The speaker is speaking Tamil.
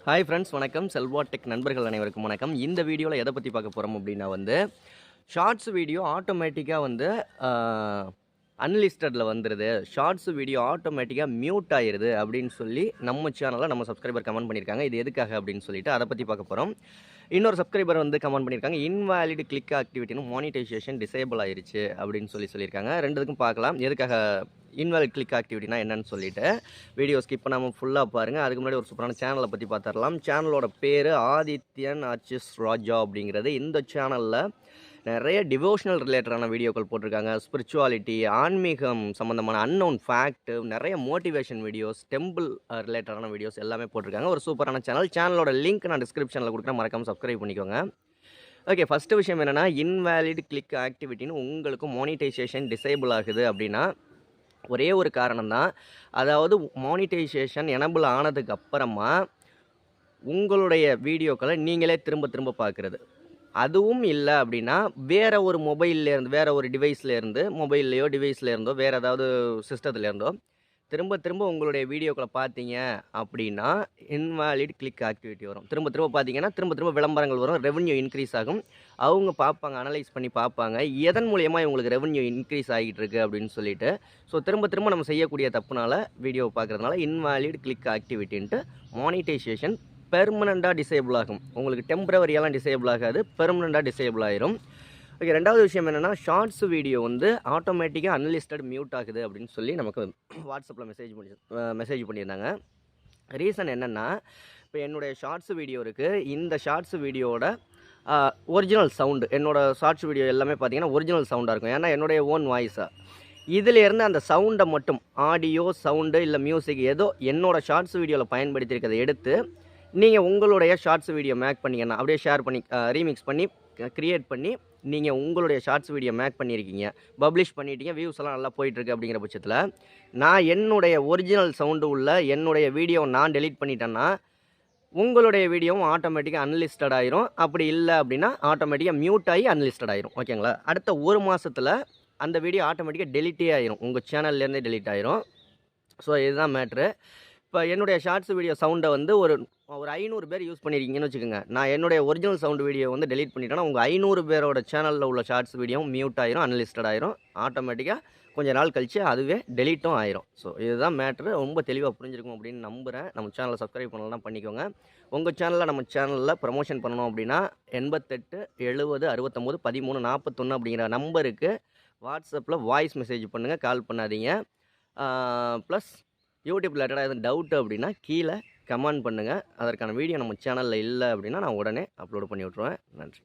ஹாய் ஃப்ரெண்ட்ஸ், வணக்கம். செல்வா டெக் நண்பர்கள் அனைவருக்கும் வணக்கம். இந்த வீடியோவில் எதை பற்றி பார்க்க போகிறோம் அப்படின்னா ஷார்ட்ஸ் வீடியோ ஆட்டோமேட்டிக்காக அன்லிஸ்டடில் வந்துடுது. ஷார்ட்ஸ் வீடியோ ஆட்டோமேட்டிக்காக மியூட் ஆயிடுது அப்படின்னு சொல்லி நம்ம சேனலில் நம்ம சப்ஸ்கிரைபர் கமெண்ட் பண்ணியிருக்காங்க. இது எதுக்காக அப்படின்னு சொல்லிட்டு அதை பற்றி பார்க்க போகிறோம். இன்னொரு சப்ஸ்கிரைபர் கமெண்ட் பண்ணியிருக்காங்க, இன்வாலிட் கிளிக் ஆக்டிவிட்டின்னு மானிட்டைசேஷன் டிசேபிள் ஆயிருச்சு அப்படின்னு சொல்லியிருக்காங்க. ரெண்டுக்கும் பார்க்கலாம் எதுக்காக இன்வாலிட் கிளிக் ஆக்டிவிட்டினா என்னன்னு சொல்லிட்டு வீடியோ ஸ்கிப் பண்ணாமல் ஃபுல்லாக பாருங்கள். அதுக்கு முன்னாடி ஒரு சூப்பரான சேனலை பற்றி பார்த்துடலாம். சேனலோட பேர் ஆதித்யன் ஆர்ச்சிஸ் ராஜா அப்படிங்கிறது. இந்த சேனலில் நிறைய டிவோஷனல் ரிலேட்டடான வீடியோக்கள் போட்டிருக்காங்க. ஸ்பிரிச்சுவாலிட்டி, ஆன்மீகம் சம்மந்தமான அன்னோன் ஃபேக்ட்டு, நிறைய மோட்டிவேஷன் வீடியோஸ், டெம்பிள் ரிலேட்டடான வீடியோஸ் எல்லாமே போட்டிருக்காங்க. ஒரு சூப்பரான சேனல். சேனலோட லிங்க் நான் டிஸ்கிரிப்ஷனில் கொடுக்குறேன், மறக்காமல் சப்ஸ்கிரைப் பண்ணிக்கோங்க. ஓகே, ஃபஸ்ட்டு விஷயம் என்னென்னா, இன்வாலிட் கிளிக் ஆக்டிவிட்டின்னு உங்களுக்கு மானிட்டைசேஷன் டிசேபிள் ஆகுது அப்படின்னா ஒரே ஒரு காரணம் தான். அதாவது மானிட்டைசேஷன் எனபிள் ஆனதுக்கு அப்புறமா உங்களுடைய வீடியோக்களை நீங்களே திரும்ப திரும்ப பார்க்குறது. அதுவும் இல்லை அப்படின்னா வேறு ஒரு மொபைல்லேருந்து, வேறு ஒரு டிவைஸ்லேருந்து, மொபைல்லையோ டிவைஸ்லேருந்தோ வேறு ஏதாவது சிஸ்டத்துலேருந்தோ திரும்ப திரும்ப உங்களுடைய வீடியோக்களை பார்த்தீங்க அப்படின்னா இன்வாலிட் கிளிக் ஆக்டிவிட்டி வரும். திரும்ப திரும்ப பார்த்தீங்கன்னா திரும்ப திரும்ப விளம்பரங்கள் வரும், ரெவன்யூ இன்க்ரீஸ் ஆகும். அவங்க பார்ப்பாங்க, அனலைஸ் பண்ணி பார்ப்பாங்க எதன் மூலியமாக இவங்களுக்கு ரெவன்யூ இன்க்ரீஸ் ஆகிட்டு இருக்குது அப்படின்னு சொல்லிட்டு. ஸோ திரும்ப திரும்ப நம்ம செய்யக்கூடிய தப்புனால வீடியோவை பார்க்குறதுனால இன்வாலிட் கிளிக் ஆக்டிவிட்டின்ட்டு மானிட்டைசேஷன் பெர்மனண்ட்டாக டிசேபிள் ஆகும். உங்களுக்கு டெம்பரவரியாலாம் டிசேபிள் ஆகாது, பெர்மனண்ட்டாக டிசேபிள் ஆயிரும். ஓகே, ரெண்டாவது விஷயம் என்னென்னா, ஷார்ட்ஸ் வீடியோ ஆட்டோமேட்டிக்காக அன்லிஸ்டட் மியூட் ஆகுது அப்படின்னு சொல்லி நமக்கு வாட்ஸ்அப்பில் மெசேஜ் பண்ணியிருந்தாங்க. ரீசன் என்னென்னா, இப்போ என்னுடைய ஷார்ட்ஸ் வீடியோ இருக்குது. இந்த ஷார்ட்ஸ் வீடியோவோட ஒரிஜினல் சவுண்டு, என்னோடய ஷார்ட்ஸ் வீடியோ எல்லாமே பார்த்தீங்கன்னா ஒரிஜினல் சவுண்டாக இருக்கும். ஏன்னா என்னுடைய ஓன் வாய்ஸாக இதிலேருந்து அந்த சவுண்டை மட்டும், ஆடியோ சவுண்டு இல்லை மியூசிக் ஏதோ என்னோடய ஷார்ட்ஸ் வீடியோவில் பயன்படுத்தியிருக்கிறத எடுத்து நீங்கள் உங்களுடைய ஷார்ட்ஸ் வீடியோ மேக் பண்ணிங்கன்னா அப்படியே ஷேர் பண்ணி ரீமிக்ஸ் பண்ணி க்ரியேட் பண்ணி நீங்கள் உங்களுடைய ஷார்ட்ஸ் வீடியோ மேக் பண்ணியிருக்கீங்க, பப்ளிஷ் பண்ணிட்டீங்க, வியூஸ் எல்லாம் நல்லா போயிட்டுருக்கு. அப்படிங்கிற பட்சத்தில் நான் என்னுடைய ஒரிஜினல் சவுண்டு உள்ள என்னுடைய வீடியோவை நான் டெலீட் பண்ணிட்டேன்னா உங்களுடைய வீடியோவும் ஆட்டோமேட்டிக்காக அன்லிஸ்டட் ஆயிரும். அப்படி இல்லை அப்படின்னா ஆட்டோமேட்டிக்காக மியூட் ஆகி அன்லிஸ்டட் ஆயிரும். ஓகேங்களா? அடுத்த ஒரு மாதத்தில் அந்த வீடியோ ஆட்டோமேட்டிக்காக டெலிட்டே ஆயிரும், உங்கள் சேனல்லேருந்தே டெலிட் ஆயிரும். ஸோ இதுதான் மேட்ரு. இப்போ என்னுடைய ஷார்ட்ஸ் வீடியோ சவுண்டை ஒரு 500 பேர் யூஸ் பண்ணியிருக்கீங்கன்னு வச்சுக்கோங்க. நான் என்னுடைய ஒரிஜினல் சவுண்டு வீடியோ டெலீட் பண்ணிட்டேன்னா உங்கள் 500 பேரோட சேனலில் உள்ள ஷார்ட்ஸ் வீடியோவும் மியூட் ஆயிரும், அன்லிஸ்டட் ஆயிரும். ஆட்டோமேட்டிக்காக கொஞ்சம் நாள் கழித்து அதுவே டெலீட்டும் ஆயிரும். ஸோ இதுதான் மேட்ரு. ரொம்ப தெளிவாக புரிஞ்சிருக்கும் அப்படின்னு நம்புகிறேன். நம்ம சேனலை சப்ஸ்கிரைப் பண்ணலாம், பண்ணிக்கோங்க. உங்கள் சேனலில் நம்ம சேனலில் ப்ரமோஷன் பண்ணணும் அப்படின்னா 88 70 69 13 41 அப்படிங்கிற நம்பருக்கு வாட்ஸ்அப்பில் வாய்ஸ் மெசேஜ் பண்ணுங்கள், கால் பண்ணாதீங்க. ப்ளஸ் யூடியூப் ரிலேட்டடாக எதுவும் டவுட்டு அப்படின்னா கீழே கமெண்ட் பண்ணுங்கள். அதற்கான வீடியோ நம்ம சேனலில் இல்லை அப்படின்னா நான் உடனே அப்லோட் பண்ணி விட்ருவேன். நன்றி.